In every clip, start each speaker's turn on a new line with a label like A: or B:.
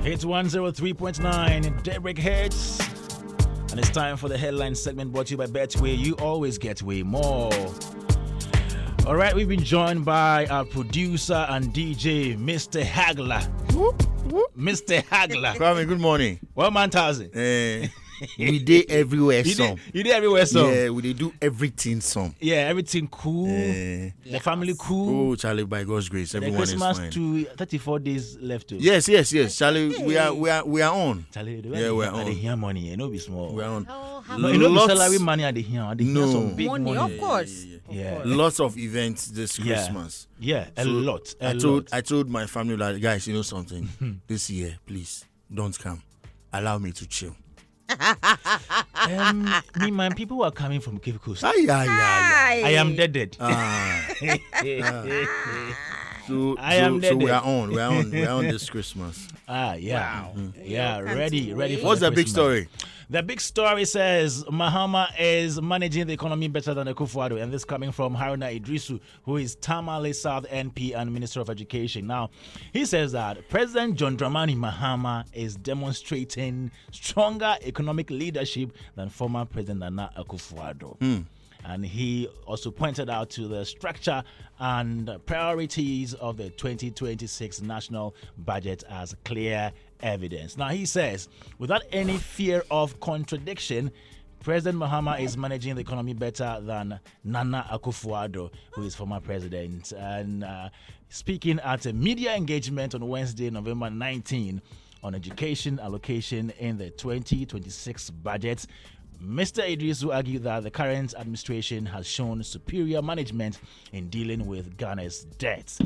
A: Hitz 103.9, DaybreakHitz. And it's time for the headline segment brought to you by Betway. You always get way more. All right, we've been joined by our producer and DJ, Mr. Hagler. Mr. Hagler.
B: Kwame, good morning.
A: Well, man, Tazi.
B: We did everywhere
A: You
B: some.
A: did everywhere some.
B: Yeah, we did do everything some.
A: Yeah, everything cool. The family cool.
B: Oh, Charlie, by God's grace,
A: The
B: everyone is
A: Christmas
B: fine.
A: to 34 days left to.
B: Yes, Charlie, we are on.
A: Charlie,
B: Yeah, we're on.
A: They hear money, you know, be small.
B: We're on.
A: No, you know, the salary money at the here. They hear
B: No.
A: some big
C: Money,
A: money.
C: of course.
A: Yeah.
B: Lots of events this Christmas.
A: Yeah, a
B: So,
A: lot.
B: I told my family, like, guys, you know something? This year, please don't come. Allow me to chill.
A: Me, man, people who are coming from Cape Coast.
B: Aye.
A: I am dead.
B: So we are on this Christmas.
A: Yeah. Yeah, ready for
B: What's the big
A: Christmas.
B: story?
A: The big story says Mahama is managing the economy better than Akufo-Addo, and this coming from Haruna Iddrisu, who is Tamale South NP and Minister of Education. Now, he says that President John Dramani Mahama is demonstrating stronger economic leadership than former President Nana Akufo-Addo. And he also pointed out to the structure and priorities of the 2026 national budget as clear evidence. Now, he says, without any fear of contradiction, President Mahama is managing the economy better than Nana Akufo-Addo, who is former president. And speaking at a media engagement on Wednesday, November 19, on education allocation in the 2026 budget, Mr. Iddrisu argued that the current administration has shown superior management in dealing with Ghana's debt.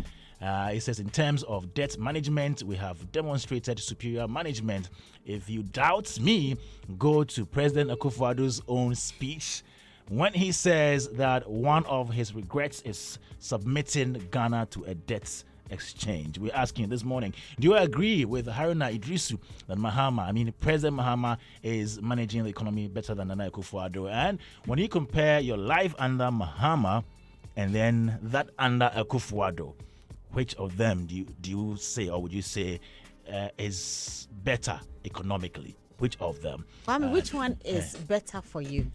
A: He says, in terms of debt management, we have demonstrated superior management. If you doubt me, go to President Akufo-Addo's own speech when he says that one of his regrets is submitting Ghana to a debt exchange. We're asking this morning, do you agree with Haruna Iddrisu that President Mahama is managing the economy better than Nana Akufo-Addo? And when you compare your life under Mahama and then that under Akufo-Addo, which of them do you say, or would you say is better economically? Which of them?
C: Which one is better for you?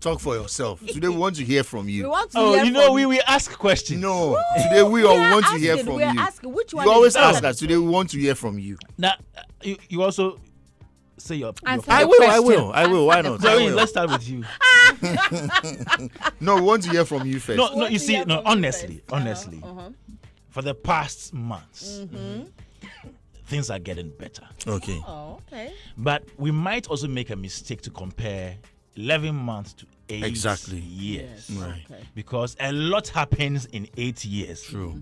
B: Talk for yourself. Today we want to hear from you.
C: We want to hear from you.
A: we ask questions.
B: No, today we all want to hear from
C: We are
B: you.
C: asking which one
B: You always
C: is better.
B: ask us. Today we want to hear from you.
A: Now, you also say your
C: Answer
B: I
C: the
B: will.
C: question.
B: Why not? I
A: Zoe,
B: will.
A: let's start with you.
B: No, we want to hear from you first.
A: No, you
C: to
A: see,
C: hear
A: no,
C: from you
A: honestly,
C: first.
A: for the past months, things are getting better.
B: Okay.
C: Oh, okay.
A: But we might also make a mistake to compare 11 months to 8
B: Exactly.
A: years.
B: Right.
C: Okay.
A: Because a lot happens in 8 years
B: True.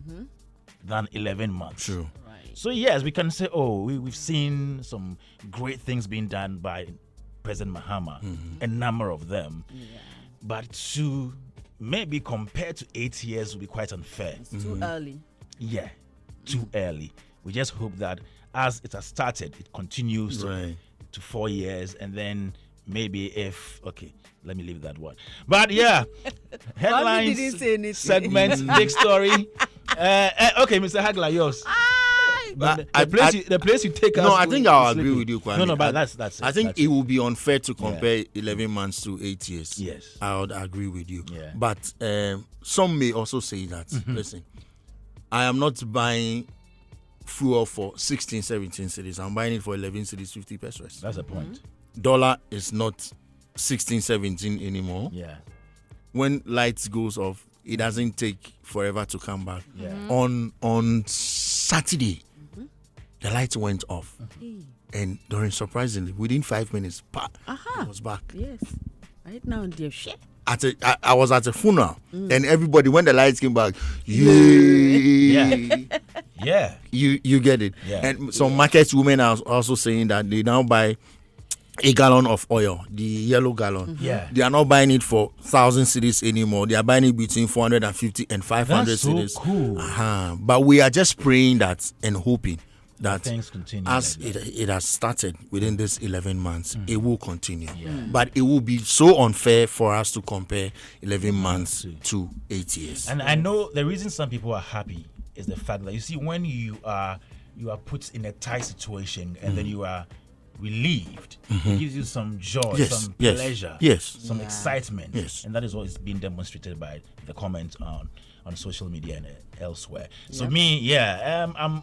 A: than 11 months.
B: True.
C: Right.
A: So, yes, we can say, we've seen some great things being done by President Mahama, a number of them.
C: Yeah.
A: But to maybe compare to 8 years would be quite unfair.
C: It's too early.
A: Yeah, too early. We just hope that as it has started, it continues
B: Right.
A: to 4 years, and then maybe let me leave that one. But yeah, headlines,
C: didn't say anything.
A: segments, big story. Okay, Mr. Hagler, yours. The place you take us.
B: No, I
A: to
B: think I'll
A: sleeping.
B: agree with you, Kwame.
A: No, but that's it.
B: I think
A: That's
B: it will be unfair to compare 11 months to 8 years.
A: Yes.
B: I would agree with you.
A: Yeah.
B: But some may also say that, listen, I am not buying fuel for 16, 17 cities. I'm buying it for 11 cities, 50 pesos.
A: That's the point.
B: Dollar is not 16, 17 anymore.
A: Yeah.
B: When lights goes off, it doesn't take forever to come back.
A: Yeah.
B: On Saturday, the lights went off. And during surprisingly, within 5 minutes, it was back.
C: Yes. Right now, dear shit.
B: I was at a funeral, and everybody, when the lights came back, yay!
A: Yeah.
B: You get it.
A: Yeah.
B: And some market women are also saying that they now buy a gallon of oil, the yellow gallon.
A: Yeah.
B: They are not buying it for 1,000 cities anymore. They are buying it between 450 and 500
A: That's so
B: cities.
A: cool.
B: But we are just praying that and hoping that
A: Things continue
B: as
A: like that.
B: it has started within this 11 months, it will continue. But it will be so unfair for us to compare 11 months to 8 years.
A: And I know the reason some people are happy is the fact that, you see, when you are you are put in a tight situation and then you are relieved. It gives you some joy, some pleasure, some excitement.
B: Yes.
A: And that is what is being demonstrated by the comments on social media and elsewhere. So there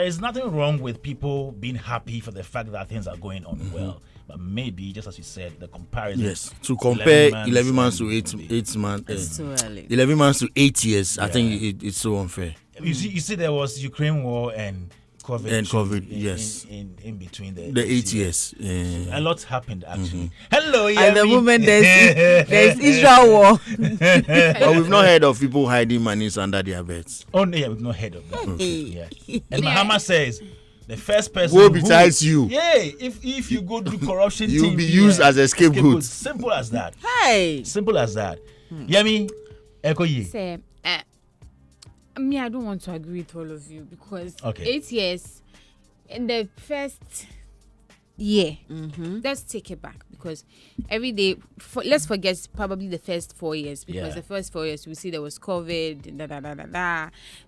A: is nothing wrong with people being happy for the fact that things are going on well. But maybe, just as you said, the comparison.
B: Yes, to compare 11 months to 8 months.
C: It's too early.
B: 11 months to 8 years, I think it's so unfair.
A: You see, there was Ukraine war and COVID.
B: And COVID,
A: in between the
B: 8 years.
A: A lot happened, actually. Hello,
C: At the moment, there's Israel war.
B: But we've not heard of people hiding monies under their beds.
A: Oh, no, we've not heard of that. Yeah. And Mahama says, the first person
B: Woe betides you.
A: Yeah, if you go do corruption,
B: you'll be used as a scapegoat.
A: Simple as that.
C: Hey.
A: Simple as that. Yemi, Eko Ye.
D: Say, me, I don't want to agree with all of you because 8 years in the first year, let's take it back because every day, let's forget probably the first 4 years because the first 4 years we see there was COVID,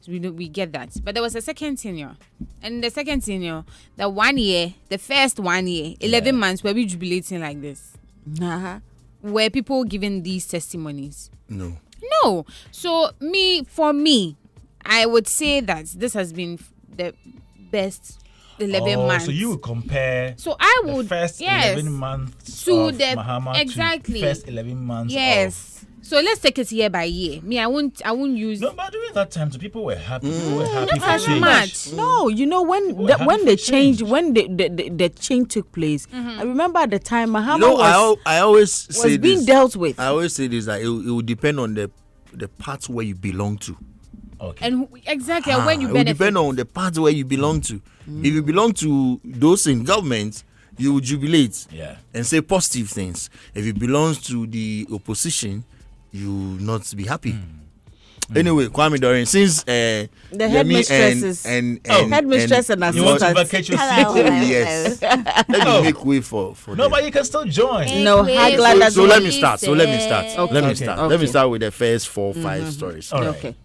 D: so we get that. But there was a second tenure, and the second tenure, the 1 year, the first 1 year, 11 months, were we jubilating like this? Were people giving these testimonies? No. So for me, I would say that this has been the best 11 months.
A: So you would compare
D: the
A: first 11 months
D: to
A: of Mahama to the first 11 months
D: So let's take it year by year. Me, I won't use.
A: No, but during that time, people were happy. People were happy
D: not as much.
C: No, you know when the change took place. I remember at the time Mahama
B: I always say
C: being
B: this.
C: dealt with.
B: I always say this that it will depend on the parts where you belong to.
A: Okay.
D: And exactly when you
B: it
D: benefit.
B: will depend on the parts where you belong to. If you belong to those in government, you will jubilate and say positive things. If it belongs to the opposition, you will not be happy. Anyway, Kwame Doreen, since
C: the headmistresses and headmistress and
A: you want to
C: assistant.
A: vacate your seat?
B: Yes. Let me make way for
A: No, but you can still join.
C: No, Hagler doesn't.
B: So let me start. Let me start.
C: Okay.
B: Let me start with the first 4-5 stories.
A: All right.
C: Okay.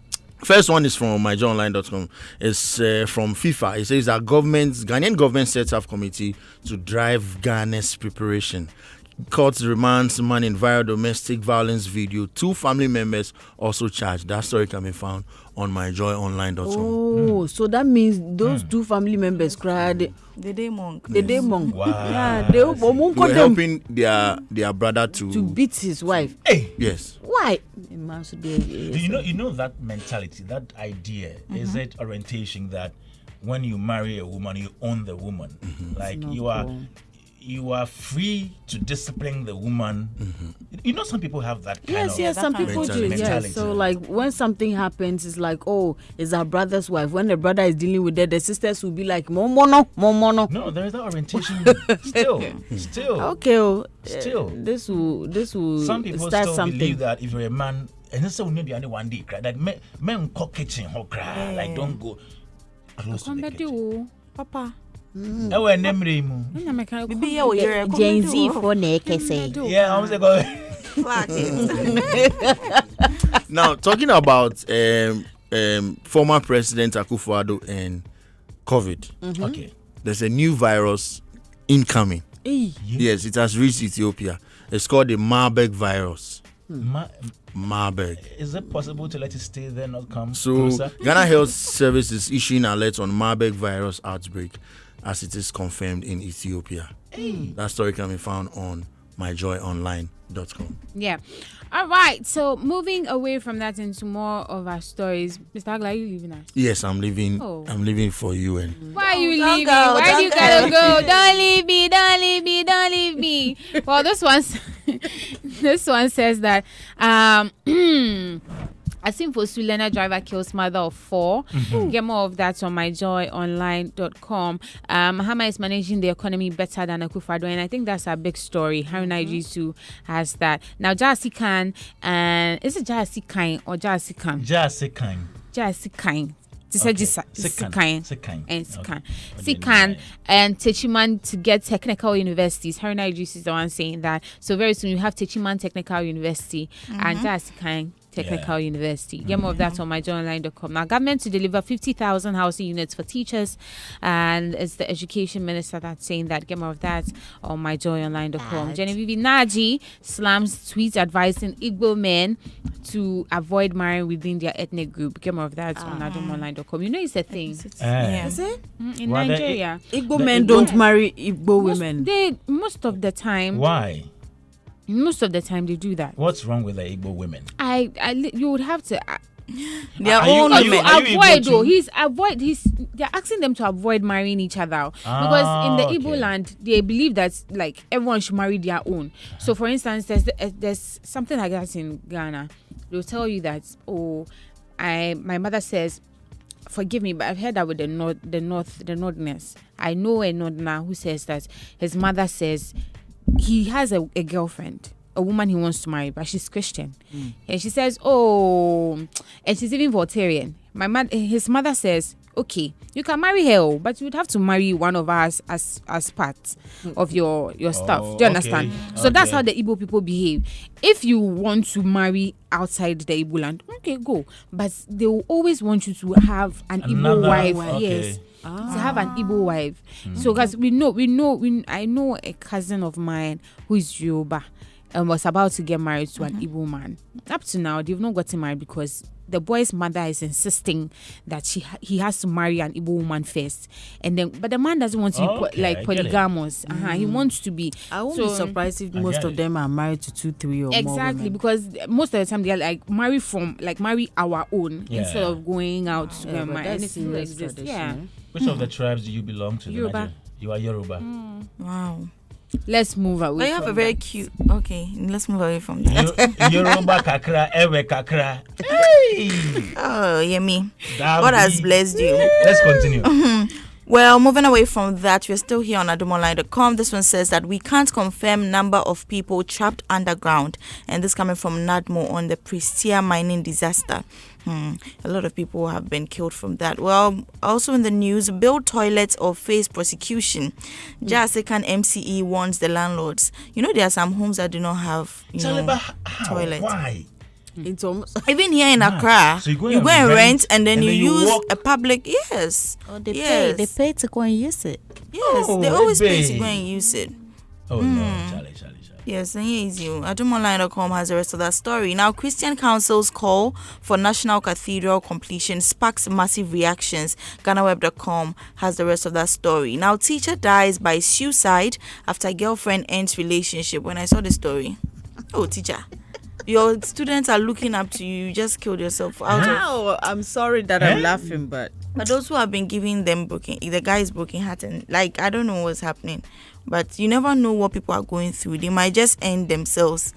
B: First one is from myjoyonline.com. It's from FIFA. It says that Ghanaian government sets up committee to drive Ghana's preparation. Court remands man in viral domestic violence video. 2 family members also charged. That story can be found on myjoyonline.com.
C: Oh, so that means those 2 family members cried.
E: The day monk.
A: Wow.
C: Yeah,
B: They were helping their brother to
C: beat his wife.
A: Hey.
B: Yes.
C: Why?
A: You know that mentality, that idea, is it orientation that when you marry a woman, you own the woman. Like you are free to discipline the woman. You know, some people have that kind of
C: Yes, some people do.
A: mentality.
C: Yes, so like when something happens, it's like, oh, it's our brother's wife. When the brother is dealing with that, the sisters will be like, mono.
A: No, there is that orientation. Still.
C: Okay.
A: Still.
C: This will
A: Some people
C: start
A: still
C: something.
A: believe that if you're a man, and this will maybe only one day cry. Like men cook kitchen, cry. Like don't go close to the kitchen.
D: Papa.
C: Mm.
E: Gen Z
C: for
A: Yeah, I was like,
B: Now, talking about former President Akufo-Addo and COVID.
A: Okay.
B: There's a new virus incoming. Yes, it has reached Ethiopia. It's called the Marburg virus. Marburg.
A: Is it possible to let it stay there, not come
B: So,
A: closer?
B: Ghana Health Service is issuing alerts on Marburg virus outbreak as it is confirmed in Ethiopia. That story can be found on myjoyonline.com.
D: Yeah. All right. So moving away from that into more of our stories, Mr. Agla, are you leaving us?
B: Yes, I'm leaving.
D: Oh.
B: I'm leaving for you and.
D: Why are you
C: Don't
D: leaving?
C: go,
D: Why do you
C: don't
D: gotta
C: go.
D: go? Don't leave me. Don't leave me. Don't leave me. Well, this one says that a sinful Sulena driver kills mother of 4. Get more of that on myjoyonline.com. Mahama is managing the economy better than Akufo-Addo, and I think that's a big story. Haruna Iddrisu has that. Now, Jasi Khan, is it Jasi Khan or Jasi Khan?
A: Jasi Khan.
D: Jasi Khan.
A: Sikan
D: and Techiman to get technical universities. Haruna Iddrisu is the one saying that. So very soon you have Techiman Technical University and Jasi Khan Technical University. Get more of that on myjoyonline.com. Now, government to deliver 50,000 housing units for teachers, and it's the education minister that's saying that. Get more of that on myjoyonline.com. Genevieve Naji slams tweet advising Igbo men to avoid marrying within their ethnic group. Get more of that on adumonline.com. You know it's a thing.
C: Is it?
D: In Nigeria.
C: Igbo men don't marry Igbo women.
D: Most of the time.
A: Why?
D: Most of the time they do that.
A: What's wrong with the Igbo women?
D: You would have to.
C: Their own women.
D: They're asking them to avoid marrying each other because in the Igbo land they believe that like everyone should marry their own. So for instance, there's something like that in Ghana. They'll tell you that my mother says, forgive me, but I've heard that with the Northerners. I know a Northerner who says that his mother says he has a girlfriend, a woman he wants to marry, but she's Christian. And she says, and she's even Voltarian. His mother says, okay, you can marry her, but you would have to marry one of us as part of your stuff. Do you understand? So that's how the Igbo people behave. If you want to marry outside the Igbo land, okay, go. But they will always want you to have an Igbo wife. Yes. To have an Igbo wife. So because I know a cousin of mine who is Yoruba and was about to get married to an Igbo man. Up to now, they've not gotten married because the boy's mother is insisting that he has to marry an Igbo woman first, and then but the man doesn't want to be polygamous. He wants to be.
C: I won't be surprised if most of them are married to 2, 3 or more.
D: Exactly, because most of the time they are like marry our own instead of going out to marry. Anything like this. Yeah.
A: Which of the tribes do you belong to?
D: Yoruba.
A: You are Yoruba.
E: Wow.
D: Let's move away.
E: But you have a very cute. Okay, let's move away from that.
A: Yoruba kakra, ewe kakra. Hey!
E: Oh, Yemi. God has blessed you.
A: Let's continue.
E: Well, moving away from that, we're still here on adumonline.com. This one says that we can't confirm number of people trapped underground, and this coming from Nadmo on the Prestia mining disaster. A lot of people have been killed from that. Well, also in the news, build toilets or face prosecution. Jasikan MCE warns the landlords. You know, there are some homes that do not have toilets.
A: Why?
C: It's almost
E: even here in Accra,
A: so you go
E: and rent and then you use a public. Yes.
C: Oh, they pay to go and use it.
E: Yes, they always pay to go and use it.
A: Oh no, Charlie.
E: Yes, and here is you. adumonline.com has the rest of that story. Now, Christian Council's call for National Cathedral completion sparks massive reactions. GhanaWeb.com has the rest of that story. Now, teacher dies by suicide after girlfriend ends relationship. When I saw the story, teacher, your students are looking up to you. You just killed yourself.
C: I'm sorry that I'm laughing, but
E: those who have been giving them the guy is broken heart, and like I don't know what's happening. But you never know what people are going through. They might just end themselves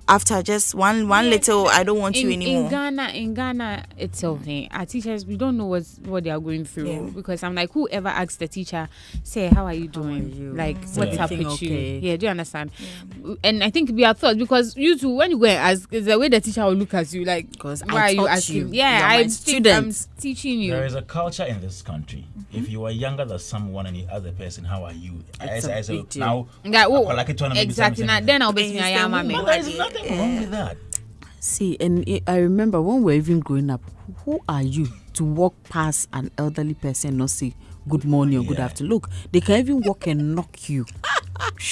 E: after just one little I don't want you anymore.
D: In Ghana itself, our teachers, we don't know what they are going through, because I'm like, whoever asks the teacher, say, how are you doing? Like, what's up with you? Yeah, do you understand? Yeah. And I think we are thought, because you two, when you go and ask, is the way the teacher will look at you, like, why are you asking? I'm teaching you.
A: There is a culture in this country. If you are younger than someone and the other person, how are you? Exactly.
D: Now, then I'll bet me I am a
A: there is nothing wrong with that.
C: See, and I remember when we were even growing up, who are you to walk past an elderly person and not say good morning or good afternoon? Look, they can even walk and knock you.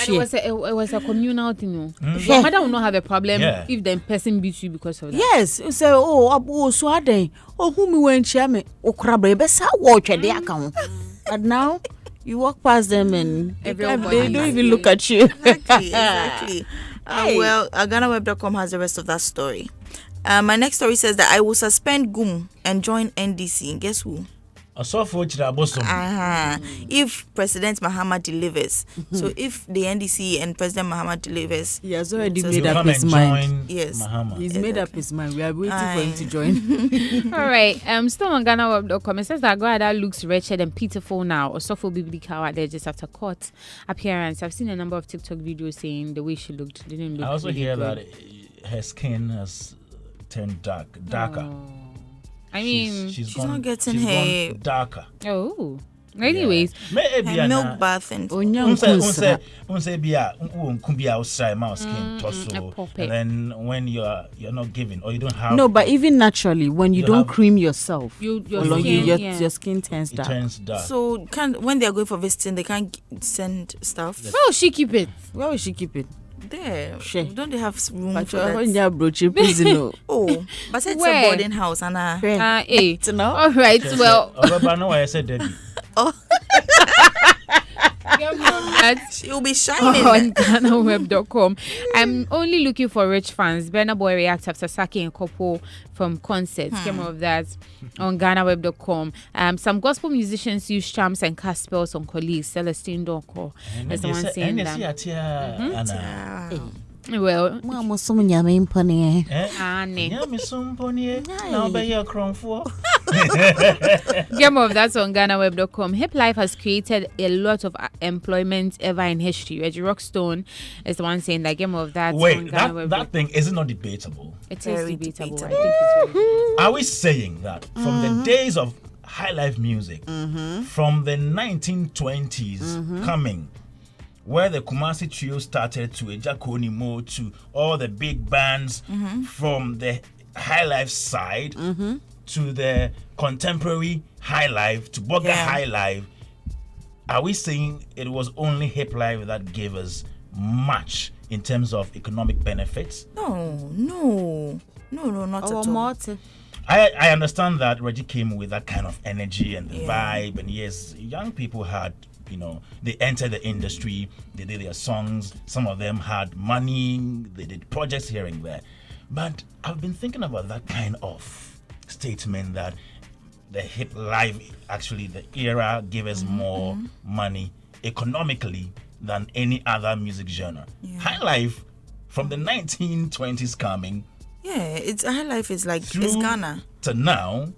D: And it was a communal thing. Your mother will not have a problem if the person beats you because of that.
C: Yes, you say, so are they? Who me went share me? Watch their account. And now you walk past them and they don't even look at you.
E: Exactly. Well, GhanaWeb.com has the rest of that story. My next story says that I will suspend GUM and join NDC. Guess who? If President Mahama delivers. So if the NDC and President Mahama delivers,
C: he has already made up his mind.
E: Yes,
C: Mahama. He's made up his mind. We are waiting for him to join.
D: All right. Still on GhanaWeb.com, it says that Akwufo-Addo looks wretched and pitiful now. Osofo Biblika just after court appearance. I've seen a number of TikTok videos saying the way she looked didn't look.
A: I also
D: really
A: hear
D: good.
A: that her skin has turned darker.
D: I mean,
E: she's not getting her
A: darker.
D: Oh. Anyways,
E: and milk bath and
A: skin torso, and then when you're not giving or you don't have
C: but even naturally when you don't cream yourself, your skin turns dark.
A: It turns dark.
E: So when they are going for visiting, they can't send stuff.
D: Where will she keep it?
E: There.
C: Sure.
E: Don't they have room
C: but
E: for that? But it's a boarding house, Anna.
D: All right. Well.
A: I said Debby.
E: She'll be shining
D: on GhanaWeb.com. I'm only looking for rich fans. Burna Boy reacts after sacking a couple from concerts. Came of that on GhanaWeb.com. Some gospel musicians use charms and cast spells on colleagues. Celestine Doko is the one saying that. Well,
C: Mama, so many Game of
D: that's on GhanaWeb.com. Hip Life has created a lot of employment ever in history. Reggie Rockstone is the one saying that Game of that.
A: Wait, that thing is it not debatable?
D: It is debatable. I think it's very
A: Are we saying that from the days of high life music, from the 1920s coming, where the Kumasi Trio started to Ejakoni Mo to all the big bands from the high life side to the contemporary high life to Boga high life, are we saying it was only hip life that gave us much in terms of economic benefits?
E: No, not at all.
A: I understand that Reggie came with that kind of energy and the vibe, and yes, young people had, they entered the industry, they did their songs, some of them had money, they did projects here and there. But I've been thinking about that kind of statement that the hip life, actually the era gave us more money economically than any other music genre. High life from the 1920s coming.
E: It's high life is like it's Ghana.
A: To now.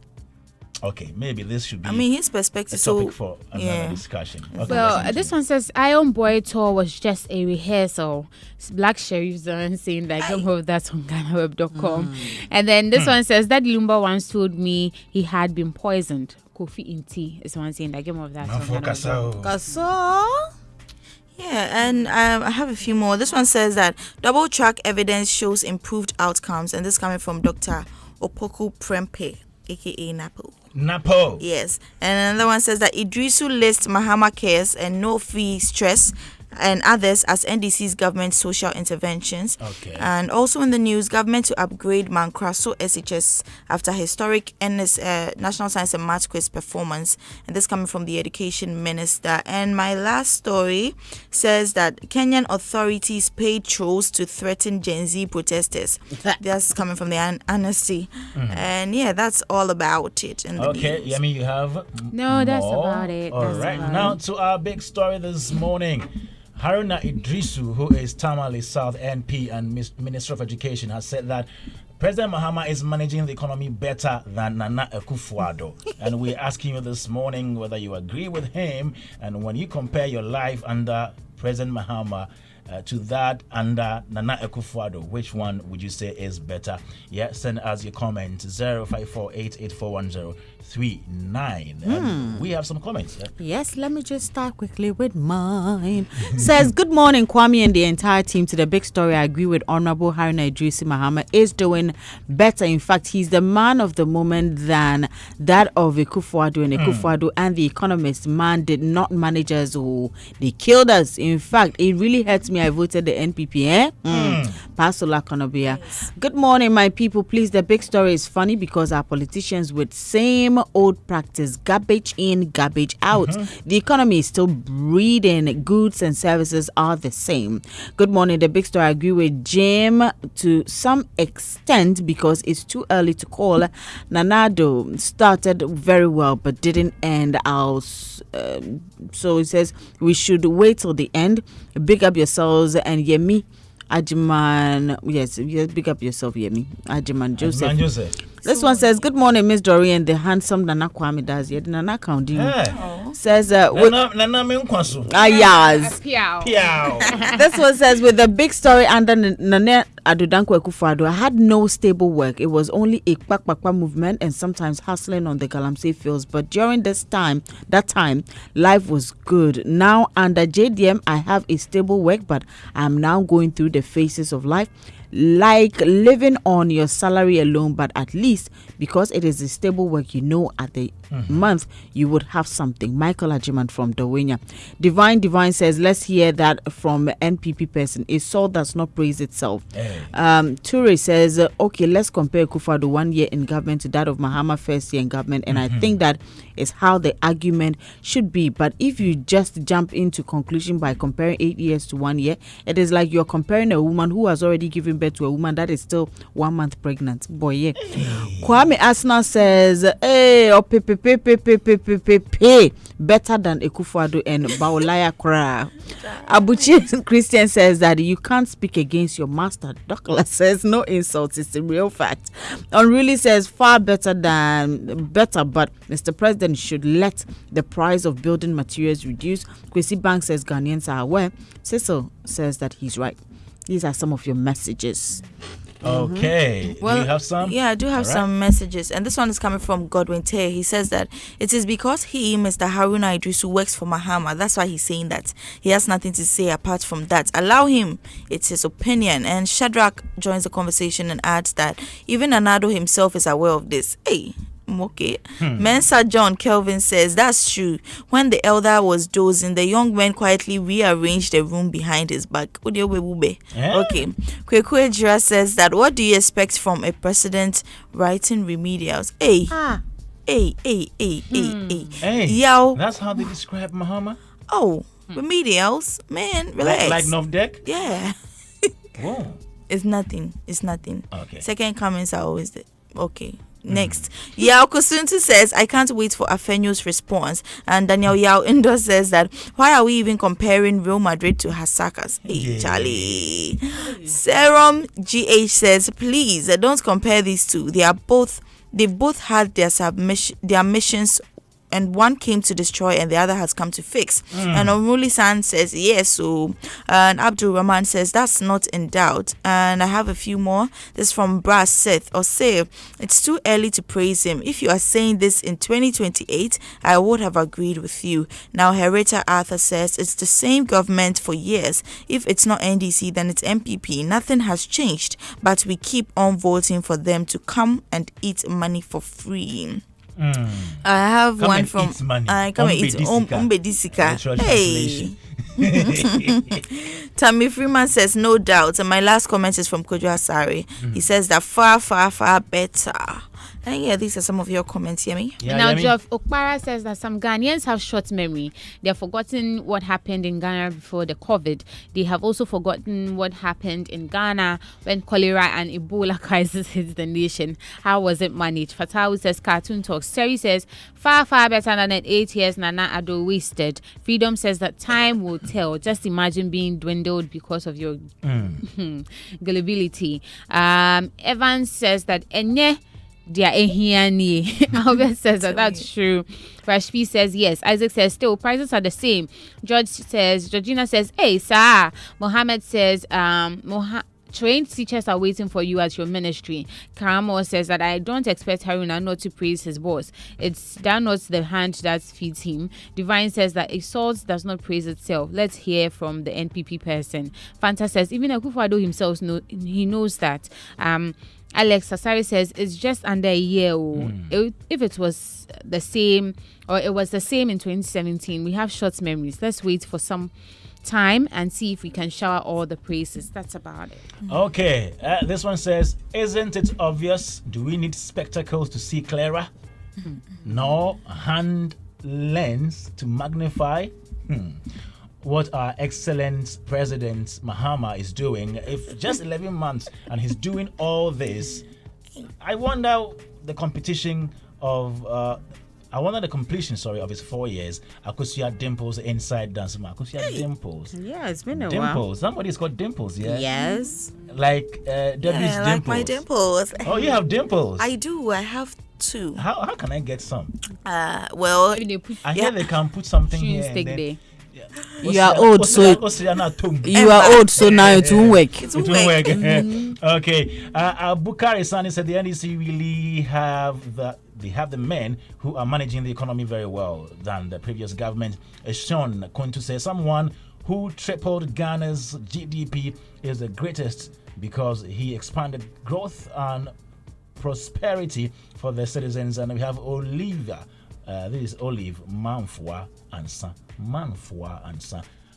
A: Okay, maybe this should be.
E: His perspective.
A: A topic for another discussion. Okay,
D: well, this one says Iron Boy tour was just a rehearsal. Black Sheriff Zone saying that I hope that's on GhanaWeb.com. And then this one says that Lumba once told me he had been poisoned. Coffee in tea is one saying that game of that.
E: And I have a few more. This one says that double track evidence shows improved outcomes, and this coming from Dr. Opoku Prempe, aka Napo. Yes. And another one says that Iddrisu lists Mahama cares and no fee stress and others as NDC's government social interventions. And also in the news, government to upgrade Mankraso SHS after historic National Science and Maths quiz performance. And this coming from the Education Minister. And my last story says that Kenyan authorities paid trolls to threaten Gen Z protesters. That's coming from the Amnesty. And that's all about it.
A: Yemi, you have
D: No, that's about it.
A: All right, now to our big story this morning. Haruna Iddrisu, who is Tamale South NP and Minister of Education, has said that President Mahama is managing the economy better than Nana Akufo-Addo. And we're asking you this morning whether you agree with him, and when you compare your life under President Mahama to that under Nana Akufo-Addo, which one would you say is better? Send us your comment 0548841039. And we have some comments.
C: Yes, let me just start quickly with mine. Says, good morning, Kwame and the entire team. To the big story, I agree with Honorable Haruna Iddrisu. Mahama is doing better. In fact, he's the man of the moment than that of Akufo-Addo. And Akufo-Addo and the Economist, man, did not manage us. They killed us. In fact, it really hurts me. I voted the NPP. Pasola Konobia. Yes. Good morning, my people. Please, the big story is funny because our politicians with same old practice, garbage in, garbage out. The economy is still breathing. Goods and services are the same. Good morning. The big story, I agree with Jim to some extent because it's too early to call. Nanado started very well but didn't end out. So it says we should wait till the end. Big up yourselves. And Yemi Ajiman, yes, big up yourself, Yemi Ajiman Joseph. This one says, "Good morning, Miss Doreen, the handsome Nana Kwame Dadzie." The Nana count says,
A: Nana
C: yes.
A: Piao.
C: This one says, with the big story under Nana Akufo-Addo, I had no stable work. It was only a kpakpakpa movement and sometimes hustling on the Galamsey fields. But during that time, life was good. Now under JDM, I have a stable work, but I'm now going through the phases of life, like living on your salary alone, but at least because it is a stable work, at the month you would have something. Michael Ajiman from Dawenya. Divine says, let's hear that from NPP person. A soul does not praise itself. Ture says, okay, let's compare Akufo-Addo 1 year in government to that of Mahama first year in government, and I think that is how the argument should be. But if you just jump into conclusion by comparing 8 years to 1 year, it is like you're comparing a woman who has already given birth to a woman that is still 1 month pregnant. Boy, yeah. Kwame Asna says, hey, better than Akufo-Addo and Baolaya Kra. Abuchi Christian says that you can't speak against your master. Douglas says no insults, it's a real fact. Unruly says far better, but Mr. President should let the price of building materials reduce. Kwesi Bank says Ghanaians are aware. Cecil says that he's right. These are some of your messages.
A: Okay.
E: Well,
A: do you have some?
E: Yeah, I do have some messages. And this one is coming from Godwin Tay. He says that it is because he, Mr. Haruna Iddrisu, works for Mahama. That's why he's saying that. He has nothing to say apart from that. Allow him. It's his opinion. And Shadrach joins the conversation and adds that even Anado himself is aware of this. Hey. Okay. Mensa John Kelvin says that's true. When the elder was dozing, the young man quietly rearranged the room behind his back. Okay. Kweku Ejira says that what do you expect from a president writing remedials? Hey. Yow.
A: That's how they describe Mahama?
E: Oh, remedials? Man, relax.
A: Like Novdek?
E: Yeah.
A: Whoa.
E: It's nothing.
A: Okay.
E: Second comments are always okay. Next, Yao Kosuntu says, I can't wait for Afenyo's response. And Daniel Yao Indo says that, why are we even comparing Real Madrid to Hasakas? Hey, Charlie. Serum GH says, please, don't compare these two. They've both had their missions, and one came to destroy and the other has come to fix. And Omruli San says yes. So and Abdul Rahman says that's not in doubt. And I have a few more. This from Brass Seth or say it's too early to praise him. If you are saying this in 2028, I would have agreed with you. Now Hereta Arthur says it's the same government for years. If it's not NDC, then it's MPP. Nothing has changed, but we keep on voting for them to come and eat money for free. I have
A: come
E: one
A: and
E: from
A: I
E: come and eat Umbedisika. Hey. Tammy Freeman says no doubt, and my last comment is from Kojo Asari. He says that far better. And yeah, these are some of your comments, Yemi.
A: Yeah,
D: now,
A: Yemi?
D: Geoff Okpara says that some Ghanaians have short memory. They have forgotten what happened in Ghana before the COVID. They have also forgotten what happened in Ghana when cholera and Ebola crisis hit the nation. How was it managed? Fatawu says cartoon talks. Terry says far better than at 8 years Nana Addo wasted. Freedom says that time will tell. Just imagine being dwindled because of your gullibility. Evans says that Albert says that's true. Rashpi says yes. Isaac says still prices are the same. Georgina says hey sir. Mohammed says trained teachers are waiting for you at your ministry. Karamo says that I don't expect Haruna not to praise his boss. It's that not the hand that feeds him. Divine says that a salt does not praise itself. Let's hear from the NPP person. Fanta says even Akufo-Addo himself knows that. Alex Asari says it's just under a year. If it was the same, or it was the same in 2017, we have short memories. Let's wait for some time and see if we can shower all the praises. That's about it.
A: Okay. This one says, isn't it obvious? Do we need spectacles to see clearer? No hand lens to magnify? What our excellent President Mahama is doing. If just 11 months and he's doing all this, I wonder the competition of I wanted the completion, of his 4 years. Akosua Dimples inside dance. Akosua Dimples.
C: Yeah, it's been a
A: Dimples.
C: while.
A: Somebody's got Dimples, yeah?
C: Yes.
A: Like Debbie's Dimples.
E: Like my dimples.
A: Oh, you have dimples?
E: I do. I have 2.
A: How can I get some?
E: Well,
A: I hear they can put something here. And then,
C: You are old, so you are old, so now it won't work.
E: it won't work.
A: Okay. Bukari Sani said the NDC really have the men who are managing the economy very well than the previous government. Sean Kuntu says someone who tripled Ghana's GDP is the greatest because he expanded growth and prosperity for the citizens. And we have Olivia. This is Olive Manfwa Ansa.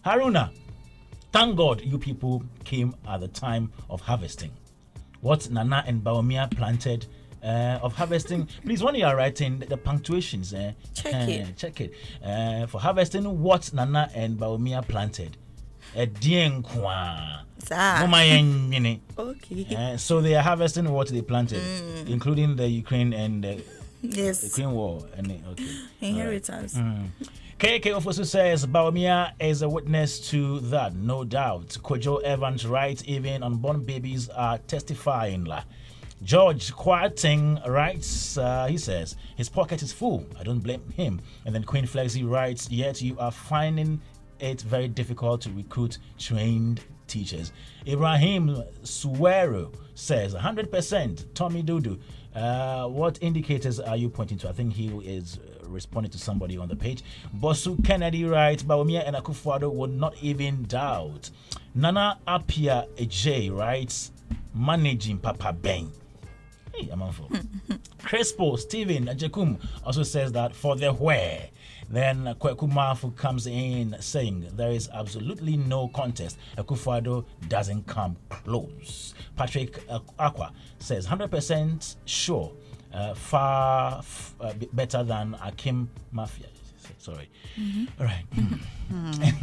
A: Haruna, thank God you people came at the time of harvesting. What Nana and Baomia planted of harvesting, please, when you are writing the punctuations, check it. For harvesting, what Nana and Baomia planted. Okay. So they are harvesting what they planted, including the Ukraine and the Ukraine war.
E: Inheritance.
A: KK Ofosu says Baumia is a witness to that, no doubt. Kojo Evans writes, even unborn babies are testifying. George Kwarting writes, he says, his pocket is full. I don't blame him. And then Queen Flexi writes, yet you are finding it very difficult to recruit trained teachers. Ibrahim Suero says, 100% Tommy Dudu. What indicators are you pointing to? I think he is responding to somebody on the page. Bosu Kennedy writes, Baumia and Akufo-Addo would not even doubt. Nana Apia Ej writes, managing Papa Ben. Hey, I'm on for. Crespo Stephen Ajekum also says that for the where. Then Kwekumafu comes in saying there is absolutely no contest. Akufo-Addo doesn't come close. Patrick Aqua says 100% sure. Far better than Akim Mafia. Sorry. All right.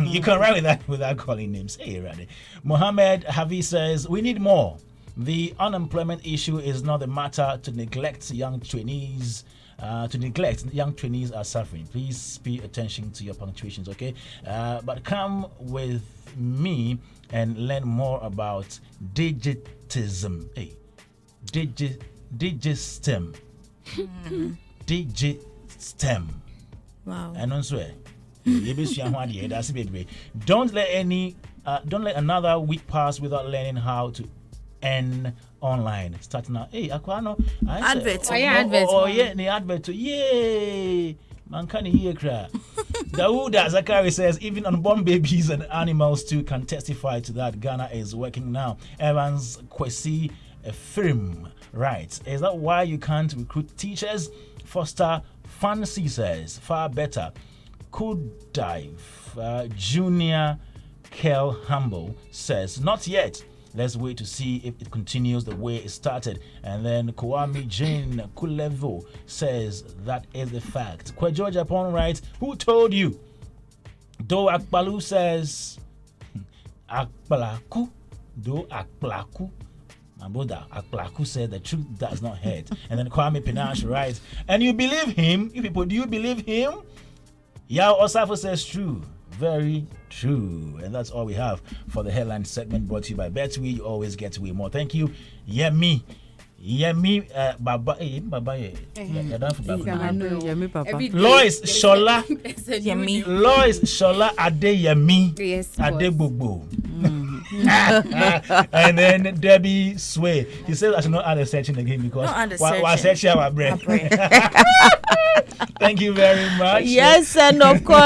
A: You can write with that without calling names. Hey, Radhe. Mohammed Havi says we need more. The unemployment issue is not the matter to neglect young trainees. Young trainees are suffering. Please pay attention to your punctuations, okay? But come with me and learn more about digitism. Hey, digistem. Digistem.
E: Wow.
A: And also, don't let another week pass without learning how to earn online. Start now. Hey, Aquano.
E: Advert.
A: The advert. Yay! Man can hear cry. Dawuda Zakari says even unborn babies and animals too can testify to that. Ghana is working now. Evans Kwesi Firm writes, is that why you can't recruit teachers? Foster Fancy says far better. Could dive. Junior Kel Humble says not yet. Let's wait to see if it continues the way it started. And then Kwame Jane Kulevo says that is the fact. Kwejo Japan writes, who told you? Do Akbalu says Akbalaku. Do Akbalaku. My brother Akbalaku said the truth does not hurt. And then Kwame Pinache writes, and you believe him? You people, do you believe him? Yao Osafo says true. Very true. And that's all we have for the headline segment brought to you by Betway. You always get way more. Thank you. Yemi. Baba. Lois Shola.
E: Yemi.
A: Lois Shola Adeyemi.
D: Yes.
A: Adegbobo. And then Debby Sway. He says I should not add a searching again because we're searching our brain. Thank you very much.
C: Yes, and of course.